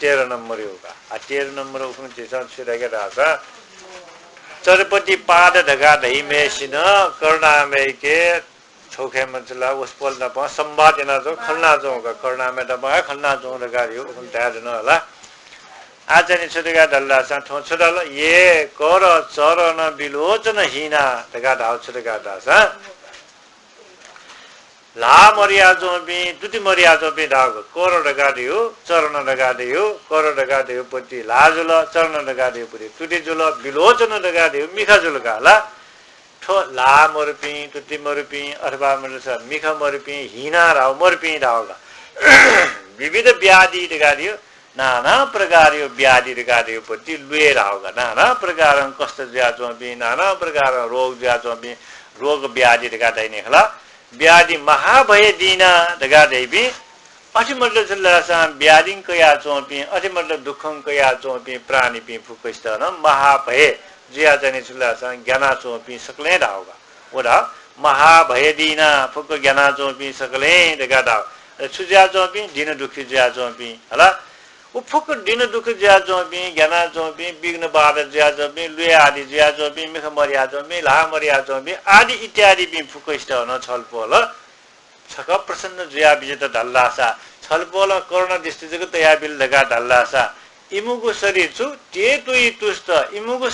तेरह नंबर होगा 13 नंबर उसमें जैसा छुड़ेगा रासा चरपति पाद ढगा दही में सिन करुणा में के छोखे मंचला उस पोल न पा संवाद ना जो खलना जो का करुणा में दबा खलना जो ढगा रियो उन तैयार न होला आज नि छुड़ेगा दल्ला सा ठो छुड़ल ये कर चरण बिलोचन हीना ढगा दाव छुड़ेगा दासा ला मरिया जो भी दुति मरिया जो भी दाग कोरो लगा दियो चरण लगा दियो कोरो लगा दियो पति लाजुल चरण लगा दियो पति तुति जुल बिलोचन लगा दियो मिखा जुल काला ठो ला मरपी तुति मरपी अथवा मरस मिखा मरपी हिना राव मरपी दागा विविध व्याधि लगा दियो नाना प्रकार यो व्याधि लगा दियो पति लुए रावगा नाना प्रकार कष्ट ज्या जो भी नाना प्रकार रोग ज्या जो भी रोग व्याधि लगा दैने हला व्याधि महाभय दीना दगा देवी अतिमल्ल जल्लासा व्याधि कया चोपी अतिमल्ल दुखं कया चोपी प्राणी पी फुकस्तन महाभय जिया जने जल्लासा ज्ञाना चोपी सकले दावगा ओदा महाभय दीना फुक ज्ञाना चोपी सकले दगा दाव सुजा चोपी दिन दुखी जिया चोपी हला उ फुक दिन दुख जिया चोपी ज्ञाना चोपी विघ्न बाध जिया चोपी लुए आदि जिया चोपी मिख मरिया चोपी ला मरिया चोपी आदि इत्यादि पी फुकस्तन छलपोल छक प्रसन्न जिया विजेत दल्लासा छलपोल कर्ण दृष्टि जगत या बिल लगा दल्लासा इमुगु शरीर छु तेतुई तुष्ट इमुगु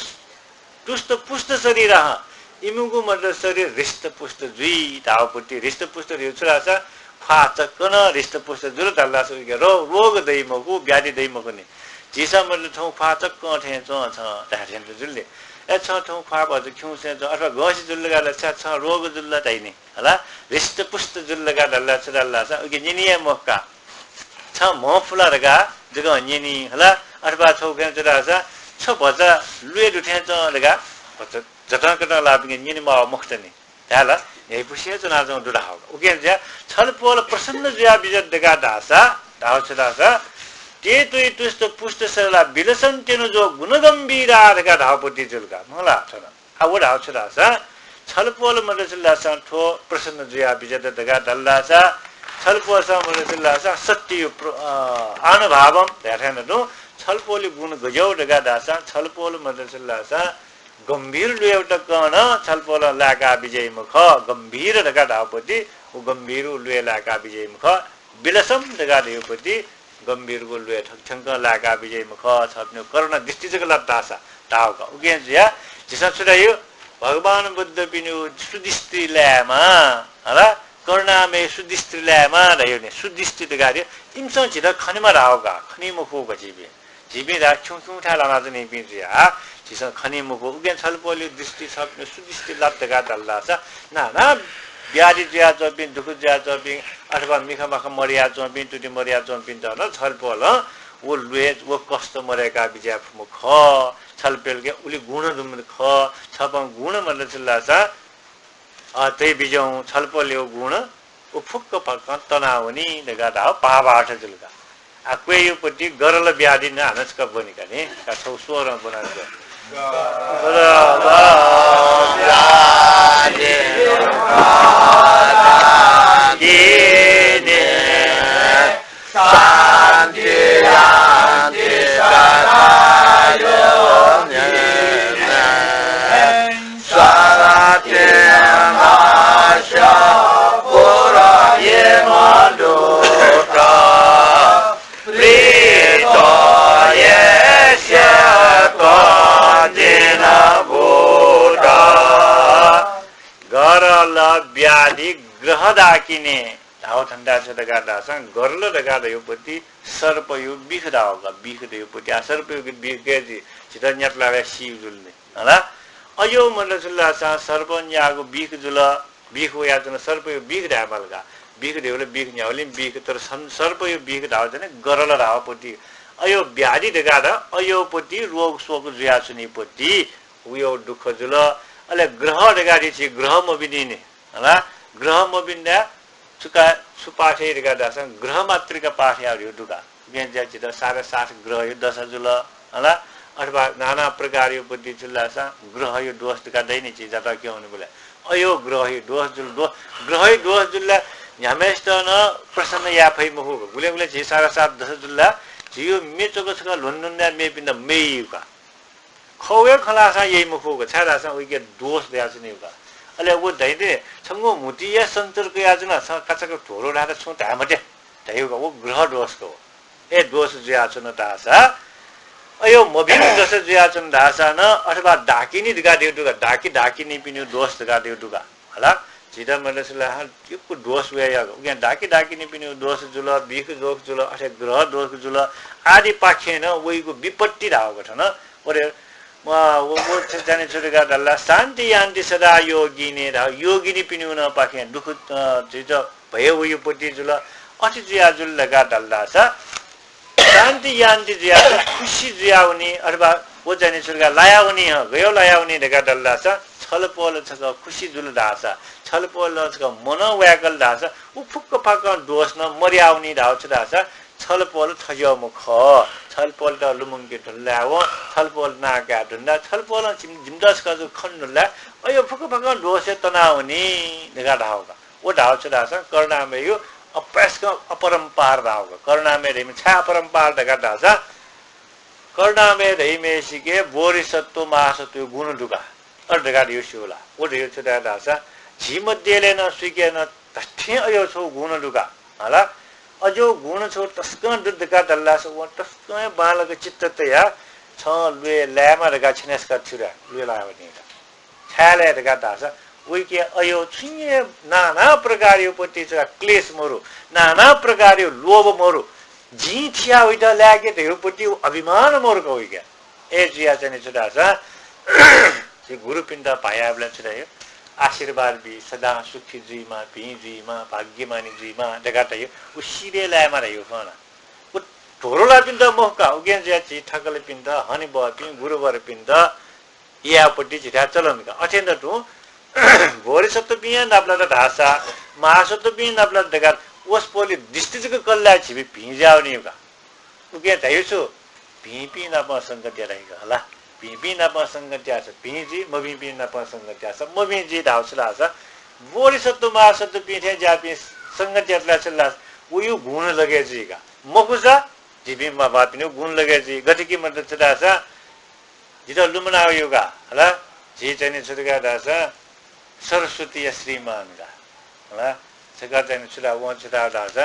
तुष्ट पुष्ट शरीर ह इमुगु मतलब शरीर हृष्ट पुष्ट जुई दावपुटी हृष्ट पुष्ट रिउछरासा फाचकन हृष्ट पुष्ट जुल दल्लासा रो रोग दैमगु व्याधि दैमगु नि जिसा मतलब ठौ फाचक कठे छ दाठेन जुलले ए छ ठौ खा भज खिउसे ज अथवा गसी जुल लगा छ रोग जुल दैने हला हृष्ट पुष्ट जुल लगा दल्लासा उके निनिया मक्का छ मफुला रगा जग निनी हला अथवा छौ के जरासा छ भजा लुए दुठे च लगा जटा कटा लाबिगे निनी मा मुक्तनी हैला यही पुसिए च नाजो दुडा हो उके ज्या छलपोल प्रसन्न ज्या बिजत दगा दासा दाव छदासा ते तुई तुष्ट पुष्ट सरला बिलसन तेनु जो गुणगम्भीरा दगा धावपति जुलगा मला छन आउ दाव छदासा छलपोल मदसलासा ठो प्रसन्न ज्या बिजत दगा दल्लासा छलपोल स मदसलासा सत्य अनुभावम ध्यान दो छलपोल गुण गजौ दगा दासा छलपोल मदसलासा गंभीर लुएउट कन छलपोल लाका विजय मुख गंभीर दगा धावपति उ गंभीर लुए लाका विजय मुख बिलसम दगा देवपति गंभीर को लुए ठंक लाका विजय मुख छप्ने करुणा दृष्टि जग लतासा दावका उगे जिया जिसा छुदायो भगवान बुद्ध पिनु सुदिष्टि ल्यामा हला करुणा में सुदिष्टि ल्यामा रह्यो ने सुदिष्टि दगा दे इमसँग छिदा खनिमा रावका खनि मुखो गजिबे जिबे रा छुछु थाला नाज नि पिजिया जिसा खनि मुखो उगे छलपोली दृष्टि छप्ने सुदिष्टि लतगा दल्लासा नाना व्याधि ज्या चपिन दुख ज्या चपिन अथवा मिखा मखा मरिया चपिन तुति मरिया चपिन त न छलपोल वो लुए वो कष्ट मरेका बिजा मुख छलपेल के उली गुण दुम ख छपं गुण मतलब चिल्लासा तै बिजौ छलपोल्यो गुण उ फुक्क पक्क तनावनी दगा दा पाबाट जुलगा आ क्वेयो पति गरल व्याधि न हानस क बनिका नि का छौ स्वर बनान्छ गरल व्याधि शान्ति शान्ति सदायो स्वागते माशा पुरा ये मधुरा प्रीतो ये शतदिन बुधा गरल व्याधि ग्रह दाकिने धाव ठंडा छ दगा दासा गरल दगा दयो पति सर्प यो बिख दावगा बिख दयो पति आ सर्प यो बिख गेजी चितन्या प्लावे शिव जुलने हला अयो मनसुल्ला सा सर्प न्यागो बिख जुल बिख या जुन सर्प यो बिख ढामलका बिख देउले बिख न्याउलिम बिख तर सर्प यो बिख धाव जने गरल रावपट्टि अयो ब्याधि देगादा अयोपट्टि रोग शोक जुयासुनीपट्टि उयो दुःख जुल अले ग्रह देगादि छि ग्रह मोबिदिने हला ग्रह मोबिन्दा सुका सुपाठे देगादा सँग ग्रह मात्रिका पाठ याउ दुका गेन्जा चित 7.5 ग्रह यो 10 जुल हला अथवा नाना प्रकार यो बुद्धि जुल्लासा ग्रह यो दोष देगादैन छि जता के हुनु बोले अयो ग्रह यो दोष जुल ग्रह यो दोष जुल्ला न्यामेष्टन प्रसन्न याफै मुहु गुले गुले छि 7.5 10 जुल्ला जियो मेचोको छ लन्नुन्या मेपिन्द मेयुका खौए खलासा यही मुखुको छादासा उइके दोष देयाछ निउका अले वो दैदे छंगो मुतिया सन्तरको याजना काचको ढोरो राता छु धामटे दैउका वो ग्रह दोषको ए दोष ज्याछ न तासा अयो मबिन दोष ज्याछ न दासा न अथवा डाकिनी दिगा देउटुका डाकिनी पिनु दोष दिगा देउटुका हला जिदा मलेसला यो दोष वेयाको उगे डाकिनी पिनु दोष जुल बिख दोष जुल अथे ग्रह दोष जुल आदि पाखेन वइको विपत्ति धाएको छ न ओरे वो जाने छोडेका दल्ला शान्ति यान्ति सदा योगिनी रा योगिनी पिनु न पाखे दुख जिज भयो उयो पट्टि जुल अति जिया जुल लगा दल्ला छ शान्ति यान्ति जिया खुशी जियाउनी अथवा वो जाने छोडेका लायाउनी गयो लायाउनी देका दल्ला छ छलपल छ खुशी जुल दासा छलपल छ मन व्याकल दासा उ फुक्क फाक दोष न मर्याउनी धाउ छ दासा छलपल थयो मुख छलपल त लुमुङ्गे ढल्लाओ छलपल नाका ढुन्डा छलपल जिमदस का जो खन्नुला अयो फुक्क फाक दोष तनाउनी देगा धाउका ओ धाउ छ दासा कर्णामे यो अप्रस्क अपरम्पार धाउका कर्णामे रेम छा अपरम्पार देगा दासा कर्णामे रेमे सिके बोरिसत्व महासत्व गुण दुगा अर्धगा यो शिवला ओ यो छ दासा झिमध्येले न स्वीकेन तठ्ठे अयो छौ गुण दुगा हला अजो गुण छौ तस्क दुद्धका दल्ला छ व तस्क बालक चित्ततया छ लुए ल्यामा रगा छिनेस का छुरा लुए लायो नि छाले रगा दासा उइके अयो छिने नाना प्रकार यो पति छ क्लेश मरु नाना प्रकार यो लोभ मरु जी थिया उइटा लागे त्यो पति अभिमान मरु गइके ए जिया चाहिँ छ दासा सी गुरुपिण्ड पायाबला छ्रायो आशीर्वाद भी सदा सुखी जीमा पी जीमा भाग्यमानी जीमा देखाता यो उसिरे लामा रह्यो फना उ ढोरोला पिण्ड मोहका उगेन ज्या छि ठकले पिण्ड हनि बपि गुरुवर पिण्ड यापट्टि छिटा चलनका अत्यन्त टु भोरे सत्व पिया नाप्ला त ढासा महासत्व पिया नाप्ला देगा ओस पोली डिस्ट्रिक्टको कल्ला छिबि भिजाउने का उगे थायु भिपी नापा संगति रहेको होला भिपी नापा संगति आछ भिजी मभिपी नापा संगति आछ मभिजी धाउसला आछ बोरी सत्व महासत्व पिथे जापि संगति अत्ला छला उयु गुण लगेजी का मकुसा जिबि मा बापिनु गुण लगेजी गतिकी मत छदा छ जितो लुमना योगा होला जी चाहिँ छुटका दासा सरस्वती श्रीमान का होला छका चाहिँ छुरा व छुरा दासा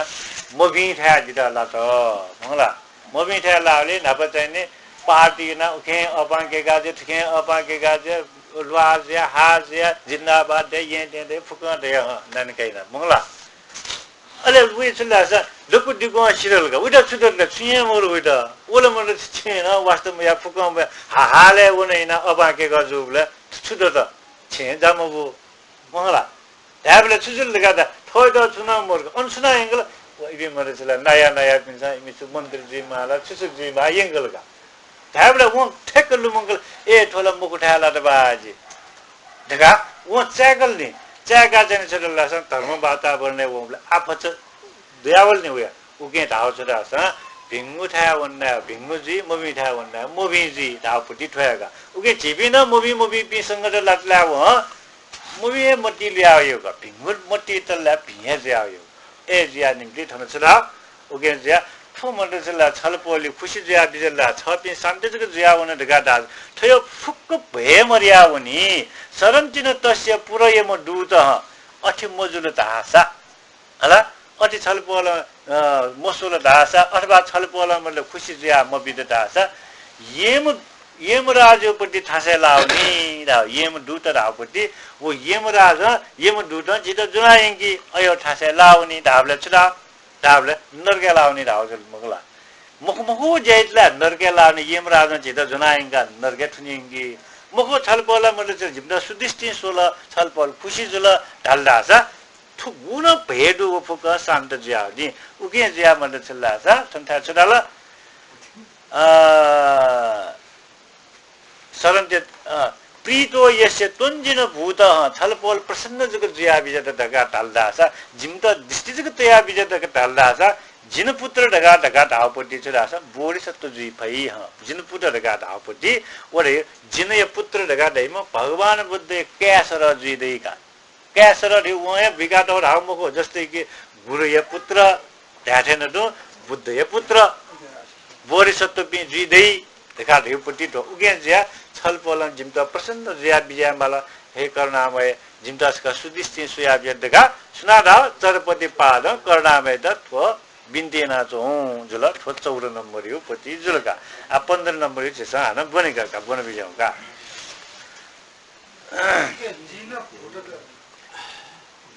मभि ठा जिता ला त होला मभि ठा लाले नप चाहिँ पार्टी ना उखे अपाके गाजे ठके अपाके गाजे लवाज या हाज या जिन्दाबाद दे ये दे फुका दे नन कैना मंगला अले वे छला स दुकु दिगो सिरल का उडा छुदर ल छिए मोर उडा ओले मोर छिए न वास्तव में या फुका हाले उने ना अपाके गाजुले छुदर त छिए जामबु मंगला त्याबले छुजुल लगादा थोय द छुना मोर अनसुना एंगल इबे मोर छला नया नया पिन्छ इमिसु मन्त्री जी माला छुसुक जी मा एंगल का त्याबले वो ठेक लुमंगल ए ठोला मुकुठाला त बाजी देखा वो चागल नि चागा चाहिँ छला स धर्म वातावरण ओले आफच दयावल नि उया उके धाउ छदा स भिंगु थाया वन्ना भिंगु जी मबी थाया वन्ना मबी जी धाउ पुटी ठयागा उके जिबि न मबी पि संगत लटला हो मबी मटी ल्यायो का भिंगु मटी त ला भिया ज्यायो ए ज्या निम्ति थन छला उके ज्या ठो मन छला छलपोली खुशी ज्या बिजला छपि शान्तिजको ज्या वन ढगा दा थयो फुक्क भए मरिया वनी सरन्तिन तस्य पुरय म दूत अथि मजुल धासा हला अथि छलपोल मसुल धासा अथवा छलपोल मतलब खुशी ज्या म बिद धासा येम राजपट्टि थासे लाउनी रा येम दूत रापट्टि वो येम राज येम दूत जित जुनायंगी अयो थासे लाउनी धाबले छला धाबले नरके लाउनी राउजल मगला मुखमुखु जैतला नरके लाउनी येम राज जित जुनायंगा नरके थुनिंगी मुखो छलपोला म्हणजे जिमदा सुदिष्टी सोला छलपोल खुशी जुला ढालदासा थु गुण भेडु फुक शान्त ज्यादी उके ज्या म्हणजे छलासा संथा छडाला सरन्ते प्रीतो यस्य तुंजिन भूत छलपोल प्रसन्न जगत ज्या बिजत दगा ढालदासा जिमदा दृष्टि जगत तया बिजत दगा ढालदासा जिनपुत्र ढगा ढगा धावपट्टि छडासा बोडी सत्व जुई भई जिनपुत्र ढगा धावपट्टि वरे जिनय पुत्र ढगा दैम भगवान बुद्ध क्यासर जुई दैका क्यासर रे वया विगाट और हामुको जस्तै कि गुरुय पुत्र ध्याथेन दु बुद्धय पुत्र बोडी सत्व पि जुई दै ढगा धावपट्टि तो उगे ज्या छलपोलन जिमता प्रसन्न ज्या बिया माला हे करुणामय जिमतासका सुदिष्टि सुया बियदगा सुनादा चरपति पाद करुणामय तत्व बिन्तेना चौं जुल ठो 14 नम्बर यो पति जुलका आ 15 नम्बर यो छ हान बनेका का बन बिजाउका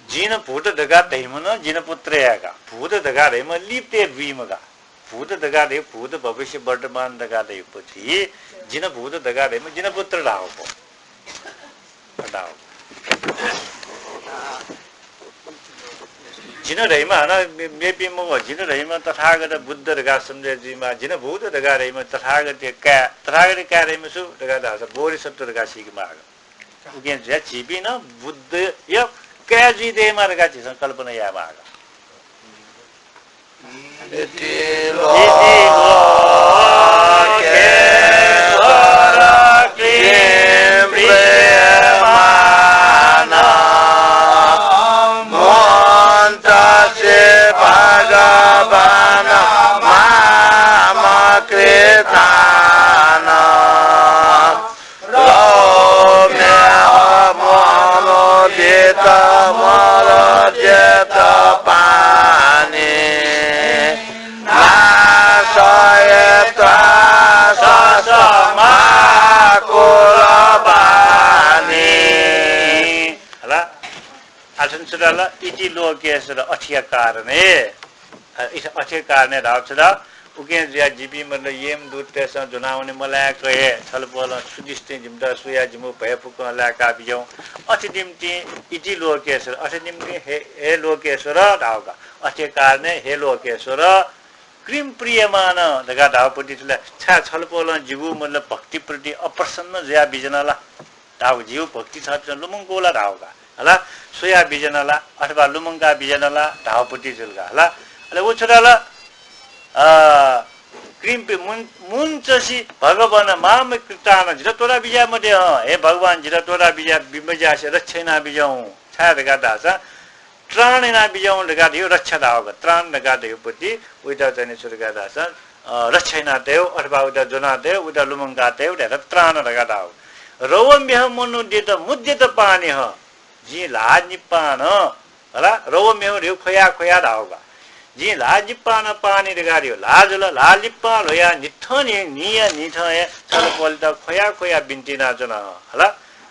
जिन भूत दगा दैमन जिन पुत्रयाका भूत दगा दैम लिप्ते विमगा भूत दगा दै भूत भविष्य वर्तमान दगा दै पछि जिन भूत दगा दैम जिन पुत्र लाओको डाओ जिन रैमा हना मेपी मो जिन रैमा तथागत बुद्ध दगा सम्झे जिमा जिन भूत दगा रैमा तथागत का रैमा सु दगा दास बोरी सत्व दगा सिगमा उगे जे छिबी न बुद्ध य क्या जी दे मार का चीज कल्पना या माग इति लो के सुडाला इति लोकेश्वर अठिया कारणे इस अठिया कारणे रावछदा उके ज्या जीबी मन येम दूतस जुनाउने मलाई कहे छलपोल सुदिष्टि जिमदा सुया जिमु भयपुक लाका बिजौ अठिदिमति इति लोकेश्वर अठिदिमति हे लोकेश्वर रावका अठिया कारणे हे लोकेश्वर क्रिम प्रियमान दगा धावपति छा छलपोल जीवु मन भक्ति प्रति अप्रसन्न ज्या बिजनाला धाव जीव भक्ति छ लुमंगोला धावका हला सोया बिजनला अथवा लुमंगा बिजनला धावपट्टि जुलगा हला अले वो छोराला क्रिम पे मुंचसी भगवान माम कृतान जिरा तोरा बिजा मध्ये हे भगवान जिरा तोरा बिजा बिमजा से रक्षेना बिजाउ छा दगा दासा त्राणेना बिजाउ दगा दियो रक्षा दावगा त्राण दगा दियो पति उइता चाहिँ सुरगा दासा रक्षेना देव अथवा उइता जना देव उइता लुमंगा देव दगा त्राण दगा दाव रवम्य मनु देत मुद्यत पानी ह जी लाजिपान हला रवम्य रे खोया खोया दावगा जी लाजिपान पानी रे गाडियो लाजला लाजिपा लोया निठनी निया निठय छलपोल त खोया खोया बिन्ती नाचन हला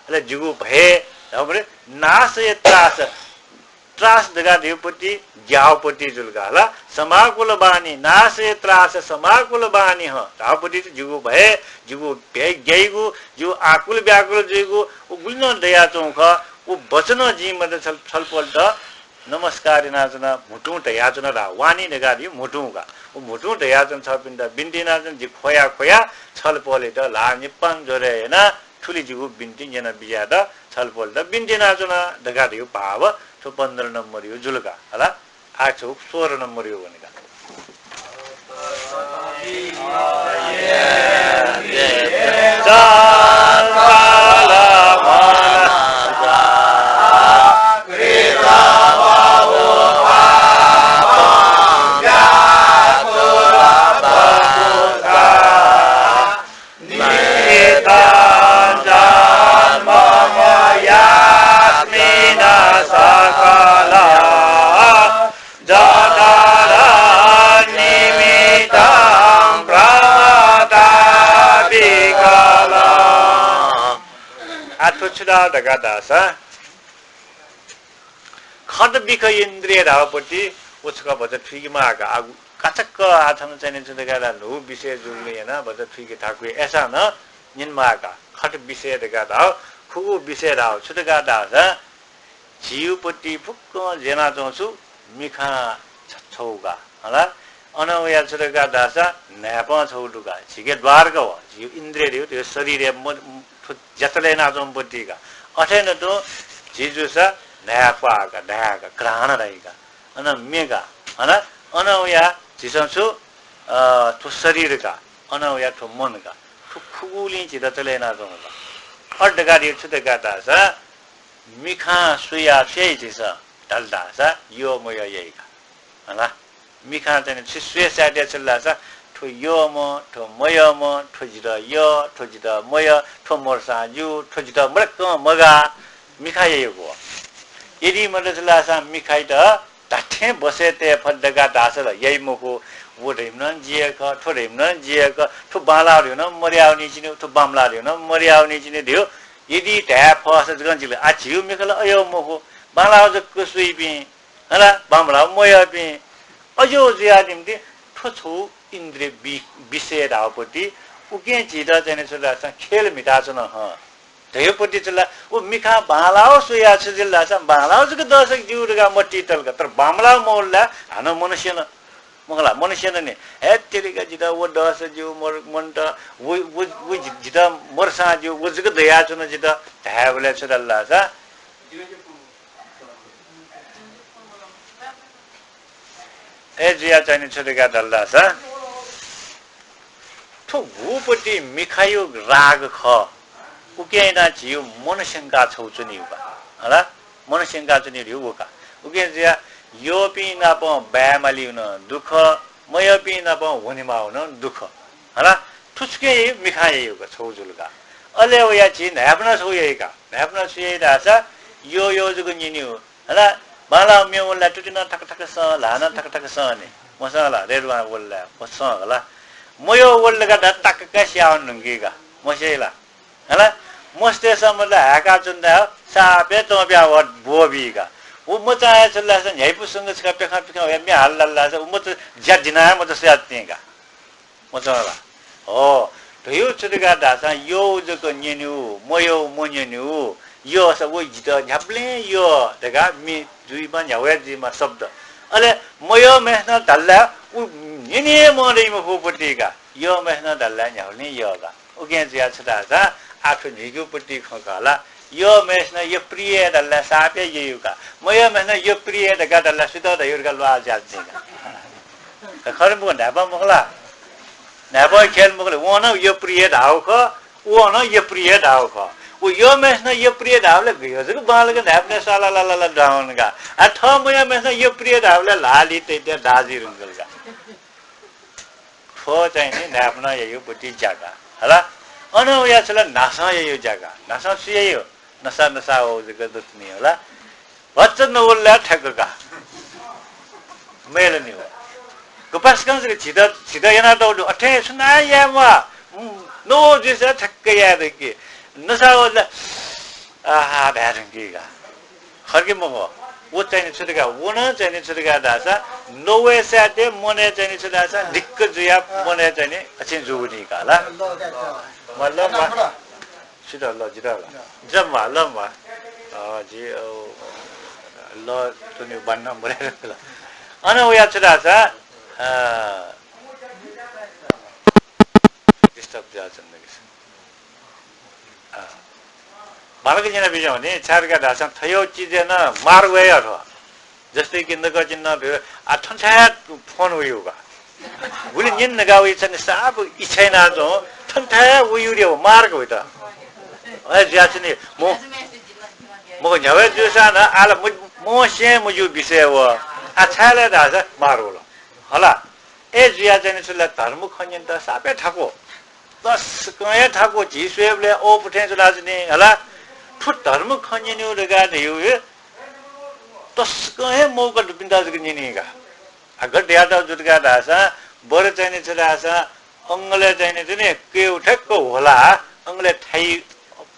हले जुगु भए हमरे नासय त्रास दगा देवपति ज्यावपति जुलगा हला समाकुल बानी नासय त्रास समाकुल बानी ह दावपति जुगु भए जुगु भे गइगु जु आकुल व्याकुल जुगु उगुल्न दया चौख उ वचन जी मद छलपोल त नमस्कार नाचन मुटु त याचन रा वानी नगारी मुटु गा उ मुटु त याचन छ पिन्द बिन्ती नाचन जी खोया खोया छलपोले त ला निपन जोरे हैन ठुली जीगु बिन्ती जना बिया द छलपोल त बिन्ती नाचन दगाडी पाव तो 15 नम्बर यो जुलगा हला आछौ 16 नम्बर यो भनेका छुदा दगा दासा खड बिख इन्द्रिय धावपट्टि उसका बजट फिगमा आगु कचक्क आथन चाहिँ दगा नु विषय जुल्ने हैन बजट फिगे ठाकुर ऐसा न निनमा का खट विषय दाओ खुगु विषय दाओ छुटका दासा जिउपट्टि फुक्क जेना चौछु मिखा छौगा होला अनवया छुटका दासा न्याप छौडुका छिके द्वारक हो जिउ इन्द्रिय त्यो शरीर जतले नाचौपट्टिका अठेन तो जिजुसा न्यापाका ढाका ग्रहण रहेका अन मेगा होला अनवया जिसंसु तो शरीर का अनवया तो मन का तो खुगुली जितले नाचौगा अड्डगाडी छुटका दासा मिखा सुया चाहिँ जिस डल्दासा यो म यहीका होला मिखा चाहिँ छिस्वे साटे चल्लासा ठो यो म ठो मय म ठो जिद यो ठो जिद मय ठो मोरसा जु ठो जिद मरक मगा मिखा यहीको यदि मतलब चल्लासा मिखाइ त दाठे बसेते फड्डगा दासल यही मको वो रेमन जिएक ठो रेमन जिएक ठो बालाउ न मर्याउनी जिने ठो बामलाउ न मर्याउनी जिने दियो यदि ट्याप फस गन्जिले आ जिउ मिखल अयो मको बालाउ जको सुइबि हला बामलाउ मय पि अयो जिया निम्ति ठोछु इन्द्रिय विषय रावपति उके जिदा जने चला खेल मिटाछ न ह धेपति चला उ मिखा बालाउ सुया छ जिल्ला छ बालाउ जको दशक जिउरगा मट्टी तलका तर बामलाउ मोल्ला हन मनुष्य न मगला मनुष्य ने हे तेरीका जिदा वो दस जो मन त वो जिदा मरसा जो वो जग दया छ न जिदा धाबले छ दल्ला सा ए जिया चाहिँ छरेका दल्ला सा ठो भूपति मिखायो राग ख उकेना जिउ मनशंका छौचुनी उका हला मनशंका चुनी रिउका उके जिया यो पिना प ब्यामली हुन दुख मय पिना प हुनेमा हुन दुख हला ठुस्के मिखाएको छौजुलका अले वया छि न्याप्न छौयेका न्याप्न छुयेदासा यो जुगु निन्यु हला बाला मेवला टुटिना ठक ठक स लाना ठक ठक स ने मसाला रेडवा वल्ला पस हला मयो वल्लगा टक का स्याउन नंगेगा मसेला हला मस्ते समला हाका चुन्दा सापे त ब्या व बोबीगा उ म चाहे चल्ला छ न्याइपुसँग छ पेखा पेखा या मे हल्ला छ म त ज्यादिना म त स्यात्नेगा म चला हो त्यो छुटका दासा यो जको न्यन्यु मयो मन्यन्यु यो स वो जित न्याप्ले यो दगा मि जुइमा न्यावे जिमा शब्द अले मयो मेहना दल्ला उ न्यने मरे म फोपटिका यो मेहना दल्ला न्याउने योगा उके जिया छदा सा आठो निगुपट्टि खकाला यो मेहना यो प्रिय दल्ला सापे युका मयो मेहना यो प्रिय दगा दल्ला सुत द युरगा लवा जात्नेगा खरम को नाबा मगला नाबा खेल मगले वना यो प्रिय धाउ ख वना यो प्रिय धाउ ख उ यो मेहना यो प्रिय धाउले गयो जको बालको नाप्ने साला ला ला डाउनगा आ ठ मयो मेहना यो प्रिय धाउले लाली ते दाजी रुंगलगा खो चाहिँ नि नाप्न यो बुटी जगा हला अनु या छला नासा यो जगा नासा सियो नसा हो जको दत्नी होला वचन नवल्ला ठगका मेलनी हो गपासकन जको छिदा yana दौ अठे सुना यामा नो जिस ठक्क याद के नसा होला आहा भ्यारंगीगा खर्के मगो वो चाहिँ छुटका वोन चाहिँ छुटका दासा नोवे साटे मने चाहिँ छुदासा दिक्क जुया मने चाहिँ अछिन जुनी काला मतलब छिटो ल जिरा जम्मा लम्मा जी ल तुनि बन्न मरे ल अन उया छुदासा डिस्टर्ब जाछन् बालक जिना बिजो भने चारका दासा थयो चिजेन मार गयो अथवा जस्तै कि नक चिन्न आ ठन्छा फोन उयोगा गुली निन नगाउ इच्छा साब इच्छा ना जो ठन्छा उयुर्यो मार गयो त अ ज्याचने म न्यावे जुसा न आला म से मुजु विषय व आ छाले दासा मारोलो होला ए जिया चाहिँ सुला धर्म खन्यन त सापे ठाको दस कय ठाको जिस्वेबले ओ पुठे जुलाजनी होला ठु धर्म खन्यन्यु रगा दियो तस कहे मौका बिन्दा जगनिनीगा अगर ड्यादा जुटगा दासा बर चाहिँ छदासा अंगले चाहिँ नि के उठेको होला अंगले थाई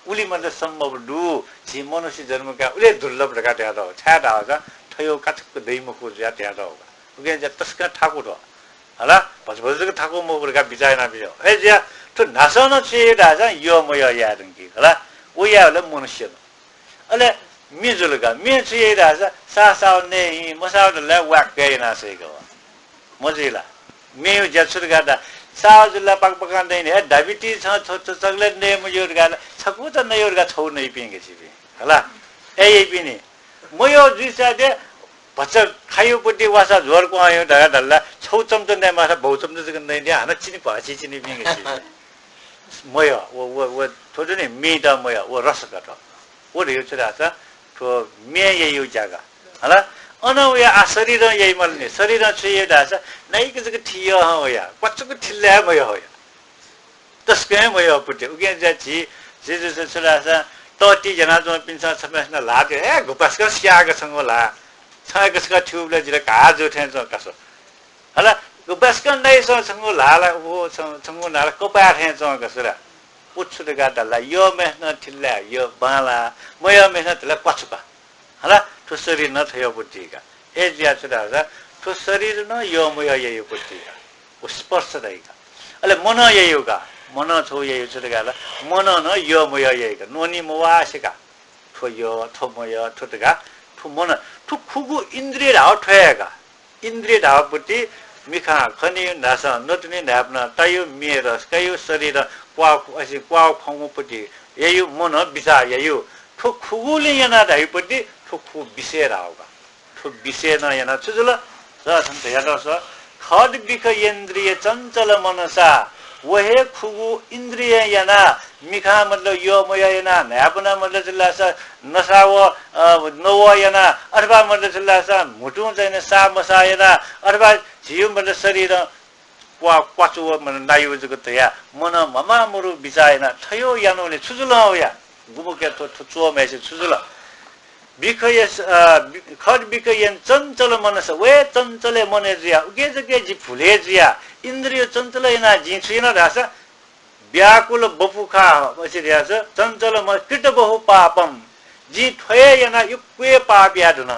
उली मन्द सम्भव दु जी मनुष्य जन्मका उले दुर्लभ रगा ड्यादा हो छादा हो थयो काचको दैमको ज्या ड्यादा हो उगे ज तस्का ठाकुर 好了，把这个他给我们个比赛那比较，而且to 나서는 취에다자 요모여야 되는 게 그라 오야를 못 쉬어 알레 민줄가 민취에다자 사사네 모사들래 왁게나 세고 뭐지라 메요 잡수가다 사줄라 빡빡한데 다비티스 저글레네 뭐여가 자꾸다 너여가 처우네 비는 게지 알아 에이비니 뭐여 주사데 벌써 가요부디 와서 저르고 와요 다가 달라 초점도 내 마사 보점도 근데 하나 치니 봐지 치니 비는 게지 뭐야 뭐 도전에 미다 뭐야 뭐 라스가다 우리 요처라서 그 미에 요자가 알아 어느 왜 아서리던 예말네 서리던 취에다서 나이 그 티어야 꽉쭉 틀래 뭐야 뜻게 뭐야 부터 우게 자지 제주서라서 또띠 전화좀 빈사 참여나 라게 그 바스가 시야가 성거라 차가스가 튜브레지를 가져 텐서 가서 알아 그 바스가 나이서 성거 라라 뭐 성거 나라 거봐 텐서 가서라 우추가 달라 요메나 틀래 요 바라 뭐야메나 틀래 꽉쭉가 알아 그 소리는 돼요 부티가 에지아스라서 그 소리는 요모야 예요 부티가 그 스포츠다 이거 알레 모노 예요가 모노 조 예요 저가라 모노는 요모야 예가 노니 모와시가 토요 토모야 토드가 토모는 토 쿠구 인드리 라오퇴가 인드리 라오부티 미카 커니 나서 너트니 나브나 타요 미에러스 카요 소리다 과 아시 과 콩부티 예요 모노 비사 예요 토 쿠구리야나 다이부티 토쿠 비세라오가 토 비세나 야나 추줄라 자선대 야가서 खड बिख इंद्रिय चंचल मनसा वहे खुगु इंद्रिय याना मिखा मतलब यो मोया याना नापना मतलब चलासा नसाव नव याना अथवा मतलब चलासा मुटु चाहिँ सा मसा याना अथवा जीव मतलब शरीर वा क्वाचु मतलब नायु जको तया मन ममा मुरु बिचायना थयो यानोले छुजुलया गुमुके तो चुओ मेसे छुजुल खड बिखयन चंचल मनस वे चंचले मनेजिया उगे जगे जी फुलेजिया इंद्रिय चंचल इना जी छुइना रास व्याकुल बपुखा बसिरियास चंचल मन कृत बहु पापम जी थये याना युक्वे पाप्यादन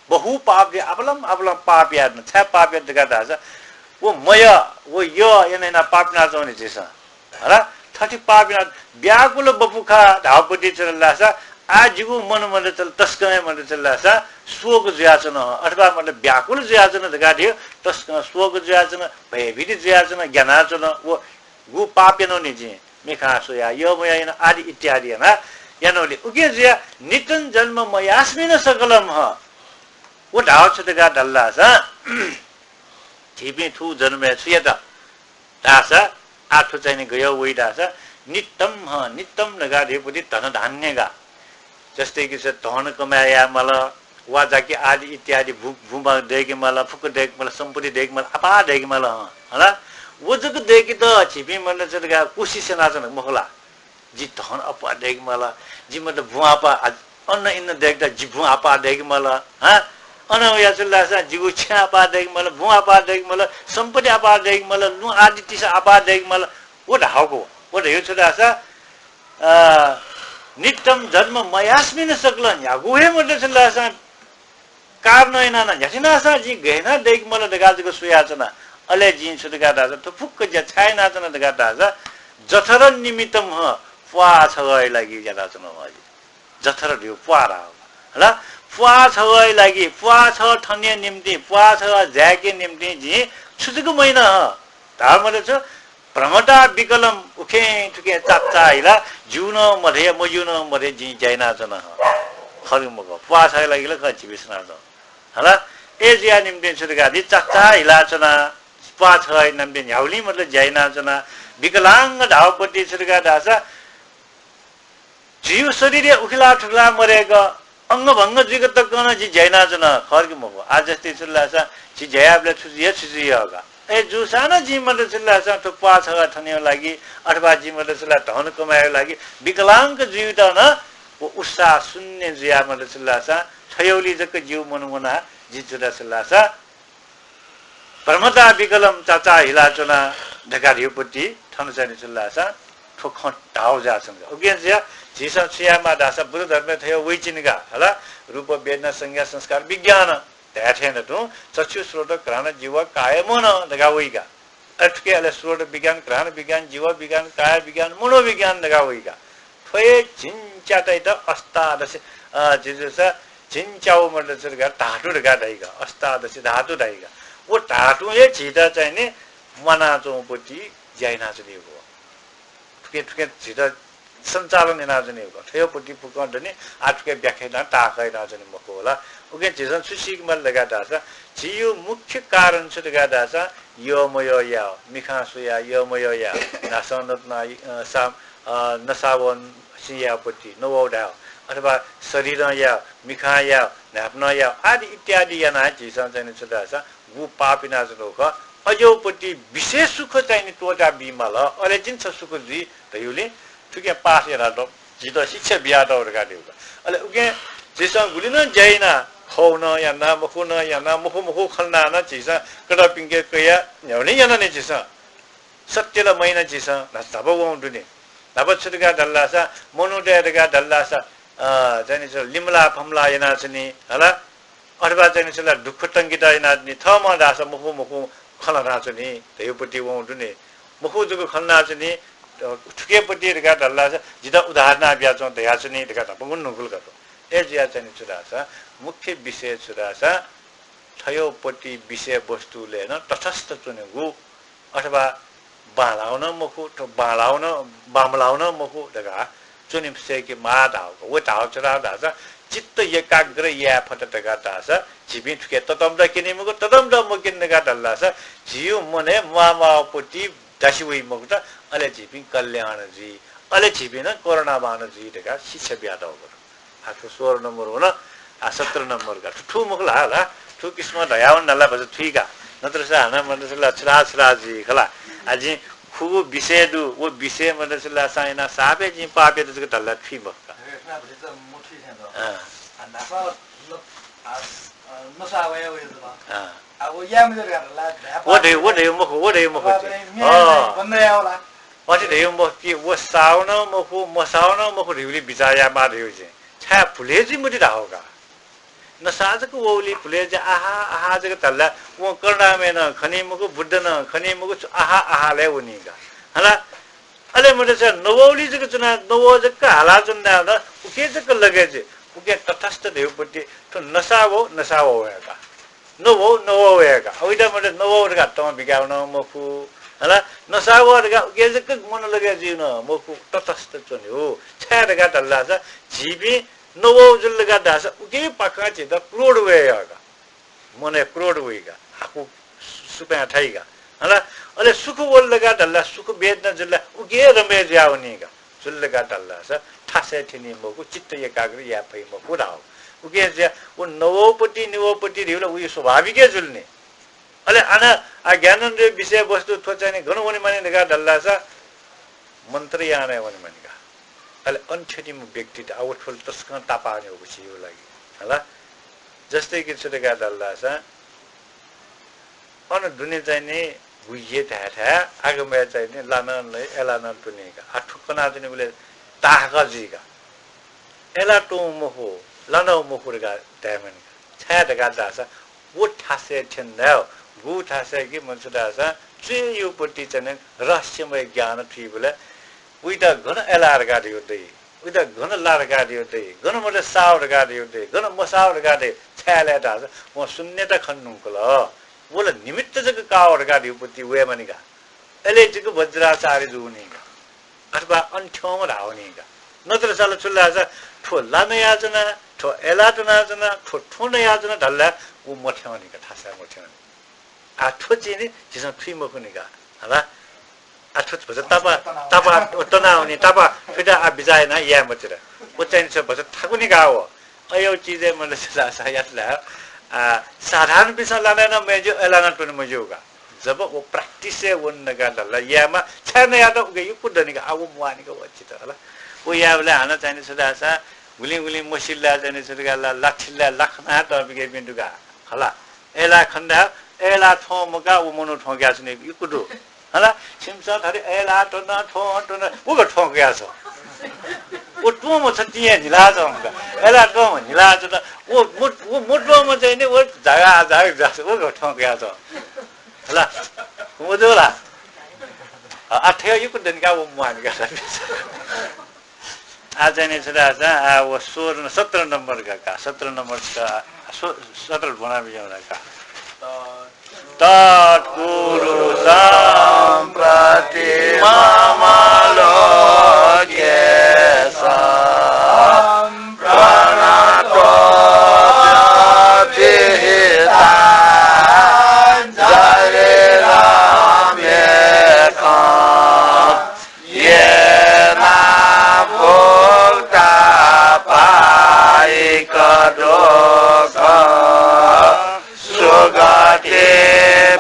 बहु पाप्य अबलम पाप्यादन छ पाप्य दगा दास वो मय वो यो याना पापना जोनि जिस हला 30 पाप्या व्याकुल बपुखा धापति चललासा आजको मन मन चल तस्कय मन चललासा सोग ज्याचन अथवा मतलब व्याकुल ज्याचन दगा थियो तस्क सोग ज्याचन भयभीति ज्याचन ज्ञानाचन वो गु पापेनो निजी मेखासो या यो मयन आदि इत्यादि ना यानोले उके ज्या नितन जन्म मयास्मिन सकलम ह वो धावछ दगा दल्लासा थिबि थु जन्मे छयता दासा आठो चाहिँ गयो वइ दासा नित्यम ह नित्यम दगा देपुति धन धान्यगा जस्तै कि धन कमाया मला वा जाकी आदि इत्यादि भूमा देगी मला फुक देग मला सम्पत्ति देग मला अपा देग मला हला वो जग देगी त छिपी मन जगा कोशिश नाचन मखला जी धन अपा देग मला जी मतलब भुआ अपा अन्न इन देग त जी भुआ अपा देग मला ह अन या चल्लासा जीगु छ्या अपा देग मला भुआ अपा देग मला सम्पत्ति अपा देग मला लु आदि तिस अपा देग मला वो ढाउको वो यो चल्लासा नित्यम जन्म मयास्मिन सकलन या गुहे मतलब चल्लासा कारण हैन यासिनासा जी गहेना देख मला दगाजको सुयाचना अले जी सुदगा दाजा त फुक्क ज्या छाइना चना दगा दाजा जथर निमित्तम ह फुआ छगय लागि ज्यादा चना हजि जथर दिउ फुआरा होला फुआ छगय लागि फुआ छ ठन्ने निम्ति फुआ छ ज्याके निम्ति जी छुजुको महिना ह धामले छ भ्रमटा विकलम उखे ठुके चाचा हिला जुन मधे मजुन मधे जी जाइना चना खरिमको फुआ छ लागि ल क जिबिसना द हला एजिया निम्ति सुदगा दि चाचा हिला चना फुआ छ निम्ति न्याउली मतलब जाइना चना विकलांग धावपति सुदगा दासा जीव शरीर उखिला ठुला मरेको अंग भंग जिगत कन जी जाइना चना खरिमको आज जस्तै सुल्लासा जी जयाबले छुजियागा ए जुसाना जी मतलब सुल्लासा त फुआ छ ठन्ने लागि अथवा जी मतलब सुल्ला धन कमायो लागि विकलांग जीव त न वो उत्साह शून्य जिया मतलब सुल्लासा छयौली जक जीव मनमुना जिजुदा सुल्लासा परमता विकलम चाचा हिलाचना ढकारियोपट्टि ठनसानि सुल्लासा ठोख ढाउ जाछन् उगेन्जिया जिसा छियामा दासा बुद्ध धर्म थियो वैचिनिका हला रूप वेदना संज्ञा संस्कार विज्ञान 대체는 또 저추스로도 그러나 지와 가야모나 내가 우이가 어떻게 알아 스로도 비간 그러나 비간 지와 비간 가야 비간 모노 비간 내가 우이가 토에 진짜 되다 아스타다시 지저사 진짜오 말들가 다두가 다이가 아스타다시 다두다이가 오 다두에 지다 자네 만나좀 보지 자이나즈니고 그게 지다 संचालन इनाजनी होगा थे पुटी पुकंडनी आज के व्याख्यान ताका इनाजनी मकोला ओके जेसन सुशीक मल लगा दासा जियो मुख्य कारण से लगा दासा यो मयो या मिखासु या यो मयो या नासनत ना साम नसावन सिया पुटी नवोडा अथवा शरीर या मिखा या नापन या आदि इत्यादि या ना जेसन चाहिँ छदासा गु पापिना जलोका अजो पुटी विशेष सुख चाहिँ तोटा बिमल अले जिन सुख जी तयुले तुके पास येरा दो जितो शिक्षा बिया दो रगा देउगा अले उके जेसा गुलिन जाइना खौन या ना मखुन या ना मखु खलना न जेसा कदा पिंगे कया न्याउने याना ने जेसा सत्यला महिना जेसा न तबवं दुने तब छुदगा दल्लासा मनुदेरगा दल्लासा जानि छ लिमला फमला याना छनि हला अथवा जानि छला दुख तंगिता याना नि थमा दासा मखु खलना छनि तयुपति वं दुने मखु जुगु खलना छनि ठुकेपट्टि रेखा ढल्ला जिता उदाहरण ब्याचों दयाचनी रेखा था पंगुन नुकुल का तो ए जियाचनी चुरासा मुख्य विषय चुरासा थयोपट्टि विषय वस्तु लेना तटस्थ चुनेगु अथवा बालाउन मुखु तो बामलाउन मुखु रेखा चुनिम से के मादाव वो ताव चुरा दासा चित्त एकाग्र या फट रेखा दासा जिबि ठुके ततमदा किने मुखु ततमदा मुकिन रेखा ढल्ला सा जिउ मने मामापट्टि दासिवै मुक्ता अले जिपिन कल्याण जी अले जिपिन कोरोना बान जी देखा शिक्षा ब्याद होगर आखो 16 नंबर हो ना 17 नंबर का ठु मुखला हाला ठु किस्म दयावन नला बज थुइका नत्र से हाना मनसला छरा जी खला अजि खु विषय दु वो विषय मनसला साइना साबे जी पापे दस के दल्ला थुइ मका वो या मुझे करला वो दे मुख 어디 내용 뭐 사우나 뭐 사우나 뭐 리리 비자야 말이오지 차 불레지 무리 나오가 너 사즈고 오리 불레지 아하 저거 달라 뭐 거라면은 खनी मुको बुद्धन खनी मुको आहा ले उनीगा हला अले मुझे नवौली जग चुना नवो जग हाला चुना न उके जग लगेजे उके तटस्थ देवपट्टि तो नसावो होगा नवो होगा ओइदा मुझे नवो रगा त बिगाउन मफु हला नसावरगा गेजक मन लगे जीवन मफु तटस्थ चुने हो छाडगा दल्ला छ जीवी नवो जुलगा दास उके पक्का चिदा क्रोड वेगा मने क्रोड वेगा आकु सुपा थाइगा हला अले सुख बोल लगा दल्ला सुख वेदना जुल्ला उके रमे जावनीगा जुलगा दल्ला छ ठासे थिनी मको चित्त एकाग्र या पै मको राव उके जे वो नवोपट्टि रिउला उयो स्वाभाविकै जुल्ने अले आना ज्ञानन्द्र विषय वस्तु थोचाने घणो वनि माने नगा दल्ला छ मन्त्र याने वनि मानेगा अले अनछेटी व्यक्ति त आउटफुल तस्क तापाने हो छि यो लागि हला जस्तै कि छुटेगा दल्ला छ अन दुने चाहिँ नि गुइए था आगमे चाहिँ नि लानन ले एलानन पुनेगा आठुकना चाहिँ बोले ताका जीगा एला तो मोहो लानो मोखुरगा डायमन छाडगा दासा वो ठासे छन्दाउ गु ठासे कि मनसुदासा चेयुपट्टि चाहिँ रहस्यमय ज्ञान थि बोले उइदा घन एलार गाडियो दे उइदा घन लार गाडियो दे घन मले सावर गाडियो दे घन मसावर गाडे छाले दासा म शून्यता खन्नुको ल बोले निमित्त जग कावर गाडियो पति वे मनिगा एले जग वज्राचार्य जुनिगा अथवा अन्ठ्यौम रावनिगा नत्र साल चुल्ला छ ठो लान याजना ठो एलाटना जना ठो न याजना ढल्ला उ मठ्याउनिगा ठासा मठ्याउनि आ ठो चिनि जिसन थ्री मकुनिगा हला आ ठो भज तापा तनाउनि तापा फिदा आ बिजायना या मतिर उ चाहिँ छ भज ठाकुनिगा हो अयो चीजे मन सा यातला साधारण विषय लाना मेजो एलाना पनि मजोगा जब वो प्रैक्टिस है वो नगा दल्ला यामा छाने यादा उगे यु कुदनिगा आउ मुआनिगा वचित हला वो या बेला हाना चाहिने सदासा गुली मसिल्ला चाहिने सदगा लाठिल्ला लखना त बिगे बिन्दुगा हला एला खण्डा एला थोमगा उ मनो ठोग्या छने यु कुदु हला सिमसा धरि एला टना ठो उगो ठोग्या छ 我多么成天你拉着我的，哎啦多么你拉着的，我多么在那我咋我给创个样子，好了，我走了，啊，他要一个人干我忙你干啥？啊，在那出来噻，啊，我说的17 नंबर का 17 नंबर का 17 बोना भी जाऊँ का तत्पुरु संप्रति मामलोके संप्रणतो विहिता जरे रामेकं येना भोक्ता पाइकदोषः सुगति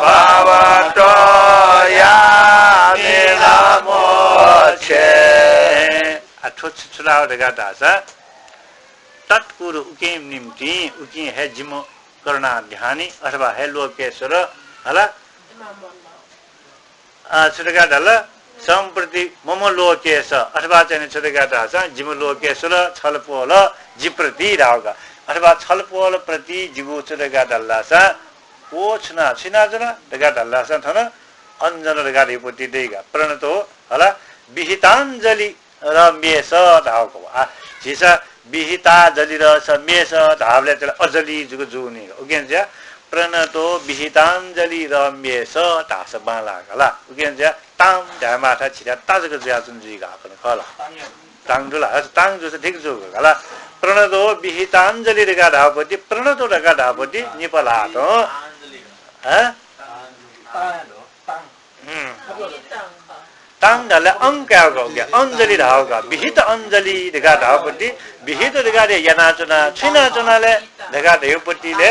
भवतो यामिलमोक्षे अठोच्छुलाव दगादासा तत्कुरु उकेम निम्ति उके है जिमो करुणा ध्यानी अथवा है लोकेश्वर हला सुदगादला संप्रति मम लोकेश अथवा चाहिँ छुदगादासा जिमो लोकेश्वर छलपोल जिप्रति रावगा अथवा छलपोल प्रति जिगु छुदगादल्लासा ओ छुना छिनाजना दगादल्लासा थन अंजन दगादिपति देगा प्रणतो हला विहिताञ्जलि र मेष धावको जिसा विहिता जलि र मेष धावले त्यसलाई अजली जुगु जुनी उकेन्ज्या प्रणतो विहिताञ्जलि र मेष धास बालागला उकेन्ज्या ताम ध्यामाथा छिरा ताजको ज्याजुन जुइगा पनि खला ताङजुला ताङजु चाहिँ ठिक जुगु गला प्रणतो विहिताञ्जलि रेगा धावपति प्रणतो रेगा धावपति निपलातो ह ताङ ढले अंकाको गया अंजलि धावगा विहित अंजलि रेगा धावपति विहित रेगा रे यनाचना छिनाचनाले रेगा देवपतिले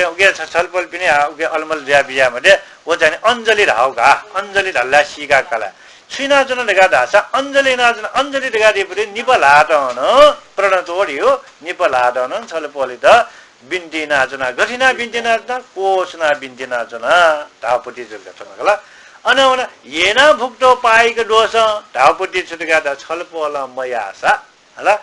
उगे छलपल पनि उगे अलमल ज्या बिया मध्ये वो चाहिँ अंजलि धावगा अंजलि ढल्ला सीगा कला छिनाचना रेगा धासा अंजलि नाचना अंजलि रेगा देवपति निपलाटन प्रणतोडियो निपलाटन छलपलि त बिन्ती नाचना गठिना बिन्ती नाचना कोसना बिन्ती नाचना धावपति जुल्का छनगला अनवना येना भुक्तो पाइक दोष धावपति छुटगा द छलपल मयासा हला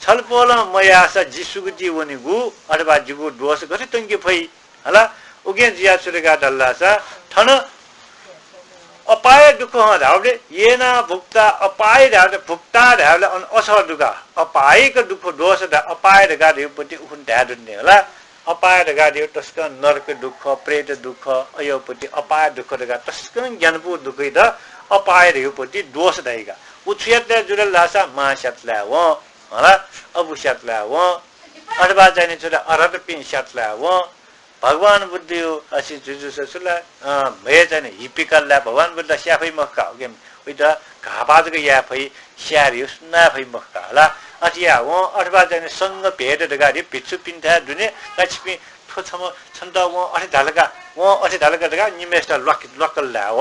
छलपल मयासा जिसुगति वनिगु अथवा जिगु दोष गति तंगी फै हला उगे जिया छुटगा दल्लासा थन अपाय दुख धावले येना भुक्ता अपाय धावले भुक्ता धावले अन असर दुगा अपायक दुख दोष द अपाय दगा देवपति उखुन ध्यादुन्ने होला अपाय दगा देव तस्क नरक दुख प्रेत दुख अयोपति अपाय दुख दगा तस्क ज्ञानपु दुख द अपाय देवपति दोष दैगा उछ्यतले जुरल लासा माशतला व होला अबुशतला व अथवा चाहिँ छुटा अरत पिन शतला व भगवान बुद्ध असि जुजु ससुला भए चाहिँ हिपिकल्ला भगवान बुद्ध स्याफै मक्का गेम उइट घाबाजको याफै स्यारि सुना फै मक्का होला अथिया व अथवा चाहिँ संग भेट दगारि भिक्षु पिन्था दुने कछपि थोछम छन्द व अथि ढलका दगा निमेष्ट लकल्ला व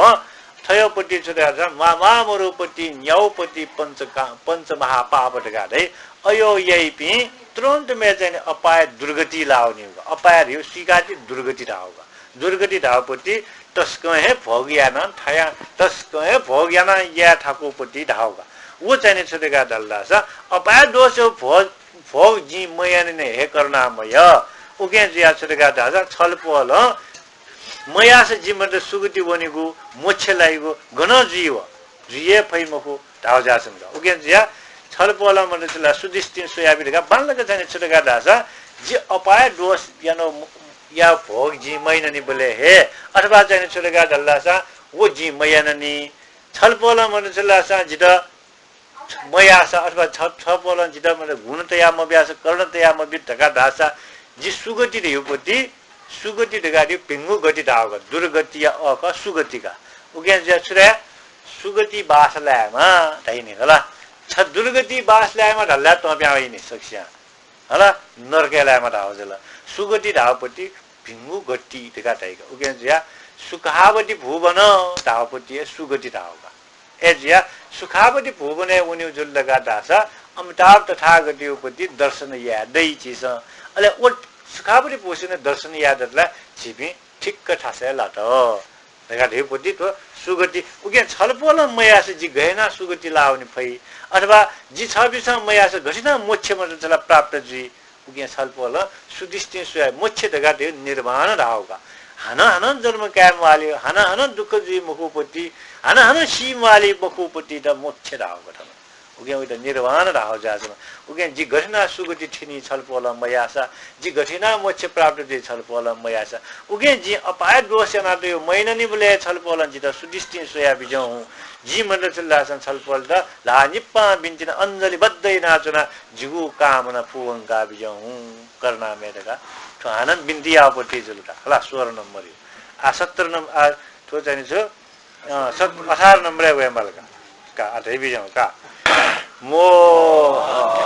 थयोपति छुदा मामरुपति न्याउपति पंच महापाप दगा दै अयो यैपि तुरंत में चाहिँ अपाय दुर्गति लाउने होगा अपाय रियो सिगाति दुर्गति राहोगा दुर्गति धावपति तस्को है भोग्यान थाया तस्को है भोग्यान या ठाकुपति धाहोगा वो चाहिँ छुटेगा दल्ला सा अपाय दोष भोग जी मयान ने हे करुणामय उके जिया छुटेगा दाजा छलपल मया से जीवन सुगति बनेको मोक्ष लागेको घन जीव जिए फैमको धाव जासंगा उके जिया छलपल मनुष्यलाई सुदिष्टिन सोयाबिनका बालका चाहिँ छुटेगा दासा जे अपाय दोष यानो या भोग जी मैननी बोले हे अथवा चाहिँ छुटेगा दल्लासा वो जी मैननी छलपल मनुष्यलाई जित मयासा अथवा छलपल जित मतलब गुणतया मब्यास कर्णतया मबितका दासा जी सुगति रेउपति सुगति दगादि पिंगु गति दावगा दुर्गति या अक सुगतिका उके जे छुरे सुगति बासलामा दैने होला छ दुर्गति बासलामा ढल्ला तप्याइ नि सक्स्या होला नरकेलामा धावजला सुगति धावपति भिंगु गति दगा दैगा उके जे सुखावती भुवन धावपति सुगति धावगा एजिया सुखावती भुवने उनी जुल लगा दासा अमिताभ तथागति उपति दर्शन या दै चिस अले ओ सुखावती पोसिने दर्शन यादतला छिपि ठिक्क ठासे लाट दगा ढेपुटी तो सुगति उगे छलपोल मयास जी गहेना सुगति लाउने फै अथवा जी छबिस मयास घटिना मोक्ष मजला प्राप्त जी उगे छलपोल सुदिष्टि सुया मोक्ष दगा ढे निर्वाण राहोगा हन हन जन्म काम वाली हन हन दुःख जी मुखुपति हन हन सी वाली मुखुपति द मोक्ष राहोगा उगे उता निर्वाण राहो जाजमा उगे जी घटना सुगति ठिनी छलपोल मयासा जी घटना मोक्ष प्राप्त जी छलपोल मयासा उगे जी अपाय दोष ना तो मैननी बोले छलपोल जी त सुदिष्टि सोया बिजौ जी मन चल्लासन छलपोल द लानिप्पा बिन्तिन अञ्जलि बद्दै नाचना जिगु कामना फुवंगा बिजौ करना मेदका तो आनन्द बिन्दी आपति जुलका हला 16 नम्बर आ 17 नम्बर आ तो चाहिँ छ 18 नम्बर वेमलका का अथै बिजौ का मोह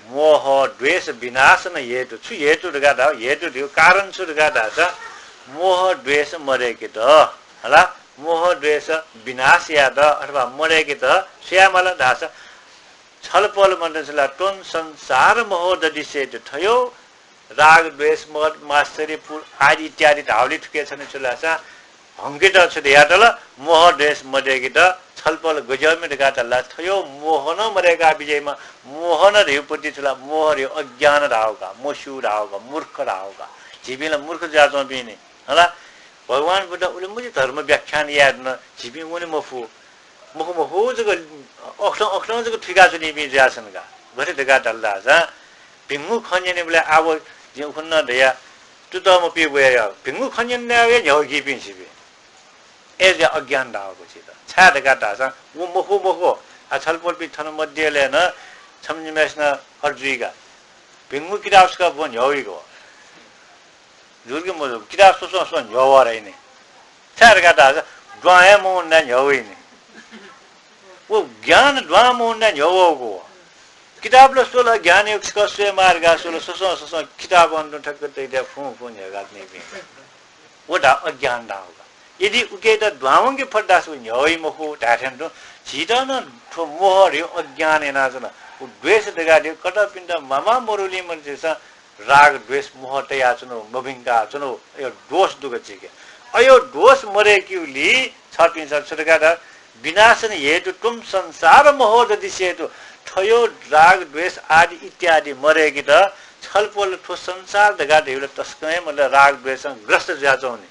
मोह द्वेष विनाशन हेतु छु हेतु गर्दा हेतु दियो कारण छु गर्दा छ मोह द्वेष मरेकी त हला मोह द्वेष विनाश या त अथवा मरेकी त श्यामला दास छलपल मण्डलला टोन संसार मोह ददिसे थयो राग द्वेष मद मास्तरी फुल आदि इत्यादि धावली ठुके छने चलासा हंगित छ यातल मोह द्वेष मरेकी त छलपल गजमेट गातला थयो मोहन मरेगा विजयमा मोहन रेपति छला मोह रे अज्ञान राहोगा मोसु राहोगा मूर्ख राहोगा जीविला मूर्ख जातो बिने हला भगवान बुद्ध उले मुझे धर्म व्याख्यान याद न जीवि मुने मफु मुख हो जग अखन जग ठिका छ नि बि जासनगा भरे दगा दल्दा जा भिंगु खन्यने बोले आबो जे खुन्न दया तुतम पि गया भिंगु खन्यने आवे झौगी पिसिबे एजे अज्ञान राहोको छ त छा दगा दासा वो मुखो आ छलपोल पि थन मध्यले न छमनिमेस्न अर्जुइगा भिंगु किताबका बन झौइगो जुर्गे म किताब सोसो झौवा रहिने छा दगा दासा द्वाया मोन न झौइने वो ज्ञान द्वा मोन न झौवको किताब ल सोल ज्ञान एक स्कस्य मार्गा सोल सोसो किताब अन ठक्क तैदा फु झगा नै बि वडा अज्ञान दा होगा यदि उके त द्वावंगे फड्डा सु झौइ मखु ढाठन तो छिटन ठो मोह रे अज्ञान एना जन द्वेष दगादि कटपिण्ड मामा मरुली मन्छे स राग द्वेष मोह तया चनो मभिंगा चनो यो दोष दुगचे के अयो दोष मरे किउली छपिन छटका द विनाशन हेतु तुम संसार मोह ददिसे तो थयो राग द्वेष आदि इत्यादि मरे कि त छलपोल ठो संसार दगादि तस्कै मतलब राग द्वेष ग्रस्त जाचौने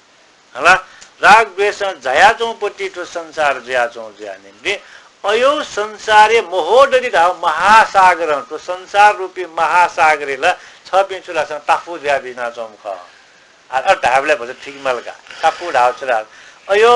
हला राग द्वेष जयाचौं पट्टि ठो संसार जयाचौं ज्याने अयो संसारे मोहडरी धाव महासागर तो संसार रूपी महासागर ल छपिन छुलास ताफु ज्या बिना चौख आ ढाबले भज ठीक मलका ताफु ढाव छला अयो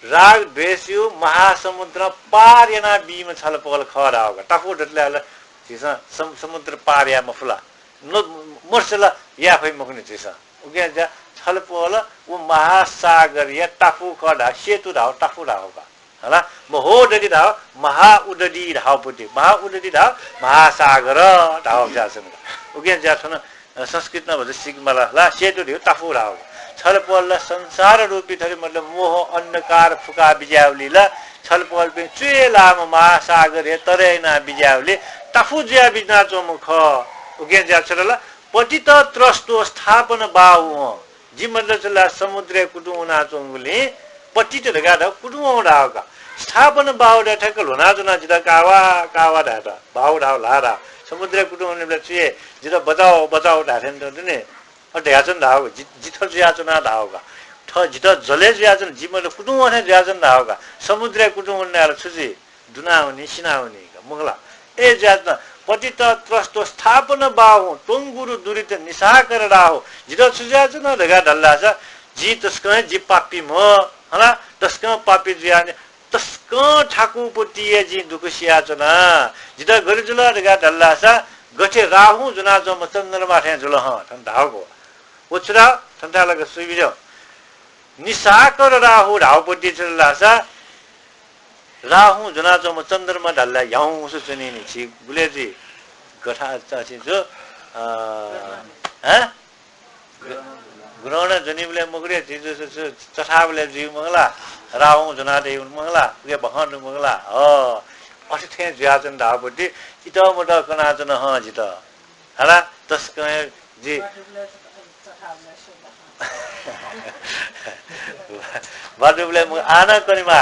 राग द्वेषयु महासमुद्र पार याना बीम छलपल खरा होगा ताफु डटले छिसा समुद्र पार या मफला न मर्सला या फै मखने छिसा उगे जा छलपल वो महासागर या ताफु खडा सेतु ढाव ताफु ढाव होगा हला मोहडरी धाव महाउदरी धाव पुटी महाउदरी धाव महासागर धाव जासन उगे जासन संस्कृत न भज सिगमला ला सेतु दियो ताफु धाव छलपल संसार रूपी थरी मतलब मोह अन्धकार फुका बिजावली ल छलपल पे चेलाम महासागर हे तरेना बिजावली ताफु ज्या बिना चोमुख उगे जाछला पतित त्रस्तो स्थापन बाउ जी मतलब चला समुद्र कुटुना चोंगुली पट्टिटे ढगा कुटुम ढाका स्थापन बाउडा ठक्क लोना जुना जिदा कावा ढाटा बाउ ढाउ लारा समुद्र कुटुम ने छे जिदा बचाओ ढाठेन त ने ढ्याचन ढाउ जिथल ज्याचना ढाउका ठ जिदा जले ज्याचन जिमले कुटुम ने ज्याचन ढाउका समुद्र कुटुम ने आर छुजी दुनाउनी सिनाउनी मुगला ए ज्याचन पतित त्रस्तो स्थापन बाउ टोंगुरु दुरित निसाकर राहो जिदा छुज्याचन ढगा ढल्ला छ जी तस्क जी पापी म हला तस्क पापी ज्याने तस्क ठाकु पोटिए जी दुखसिया जना जिदा गरिजुला रगा दल्लासा गठे राहु जुना जो चन्द्रमा थे जुल ह थन धागो उचरा थन्तालग सुबिजो निसाकर राहु धाउपोटी चल्लासा राहु जुना जो चन्द्रमा दल्ला याउ सुचनी नि छि गुलेजी गठा चाहिँ जो ग्रहण जनिबले मुगरे जिजु चठाबले जीव मंगला राहु जुना दे मंगला के बहन मंगला अति थे ज्याजन धाउपोटी इतो मोट कना जन ह जित हला तस्क जी बाडुबले आना कनिमा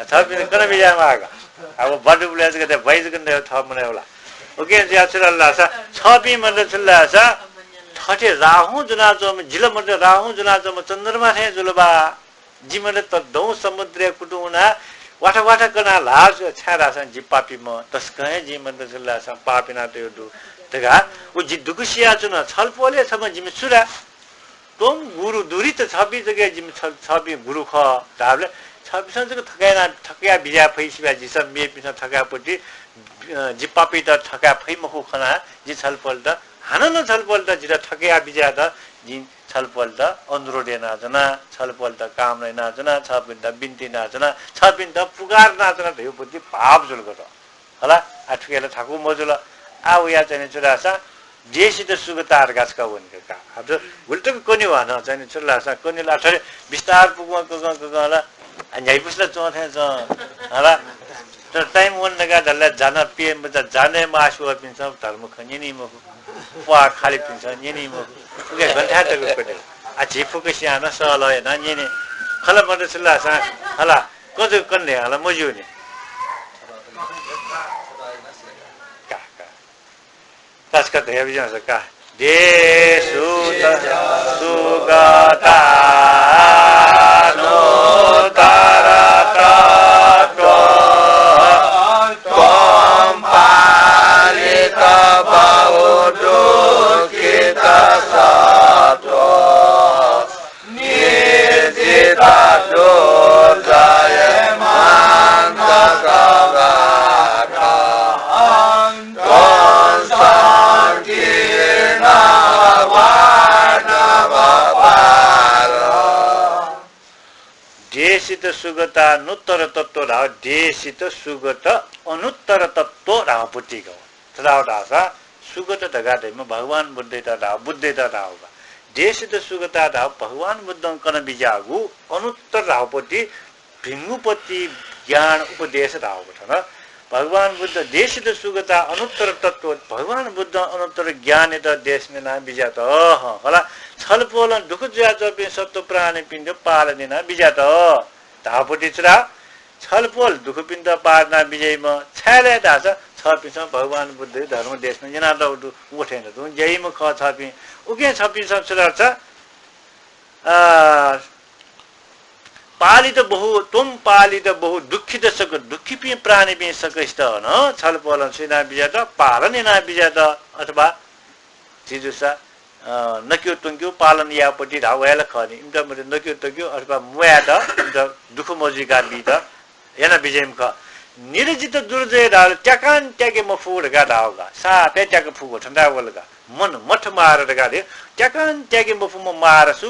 छबिन कन बिजामा अब बाडुबले जगते भइज गन्ने थप मने होला ओके ज्या छल्ला सा छबि मन छल्ला सा ठटे राहु जुना जो जिल मन राहु जुना जो चन्द्रमा थे जुलबा जिमन त दौ समुद्र कुटुना वाटा वाटा कना लाज छारा सा जिपापि म तस्कहे जिमन छल्ला सा पापिना त्यो दु तगा उ जि दुकुसिया जुन छलपोले सम जिम सुरा तुम गुरु दूरी त छबि जगे जिम छबि गुरु ख दाबले छबि सँग थकाइना थकिया बिजा फैसिबा जिसम मे पिन थकापटी जिपापि त थका फैमखु खना जि छलपोल त हानन छलपोल त जिरा थकिया बिजा त जि छलपोल त अनुरोधे नाजना छलपोल त काम नै नाजना छबिन त बिन्ती नाजना छबिन त पुकार नाजना धेउपति भाव जुल गत होला आठुकेला ठाकु मजुल आउ या चाहिँ चुरासा देशित सुगतार गाछका वनका का अब उल्टो कोनी भन चाहिँ चुरासा कोनी लाठरे विस्तार पुगमा गगला अन्याय पुस्ला चोथे ज होला तर टाइम वन लगा दल्ला जाना पीएम बजा जाने मासु पिन्छ धर्म खनिनी म वा खाली पिन्छ निनी म के घण्टा तक कोटे आ झिफुको स्याना सल हैन निनी खला मत चुरासा होला कजु कन्ने होला मजुनी taskat ya bijan saka desu sugata no tarata kompalita baudu kita sato nidita dojaya mantaka देशित Sugata नुत्तर तत्व राव देशित सुगत अनुत्तर तत्व राव पुटिको राव दासा सुगत दगादैमा भगवान बुद्धता राव बुद्धता राव देशित सुगता राव भगवान बुद्ध कन बिजागु अनुत्तर रावपति भिंगुपति ज्ञान उपदेश राव न भगवान बुद्ध देशित सुगता अनुत्तर तत्व भगवान बुद्ध अनुत्तर ज्ञान त देश में ना बिजा त होला छलपोल दुख ज्या जपे सत्व प्राणी पिण्ड पालदिन बिजा त धापटी चरा छलपोल दुख पिण्ड पालना विजयम छाले दास छपिस भगवान बुद्ध धर्म देश में जना दौडु उठेन तु जयम ख छपि उके छपि सब चरा छ पालित बहु तुम पालित बहु दुखित सक दुखी पि प्राणी पि सकस्त न छलपोल सिना बिजा त पालन ना बिजा त अथवा जिजुसा नक्यो तुङ्क्यो पालन यापट्टि धावेला खनि इन्टा मते नक्यो तुङ्क्यो अथवा मुया त इन्टा दुख मजिका बि त याना बिजेम ख निरजित दुर्जय दाल ट्याकान ट्याके म फुड गा दावगा सा पे ट्याक फुगो ठन्डा वलगा मन मठ मार गा दे ट्याकान ट्याके म फुम मारसु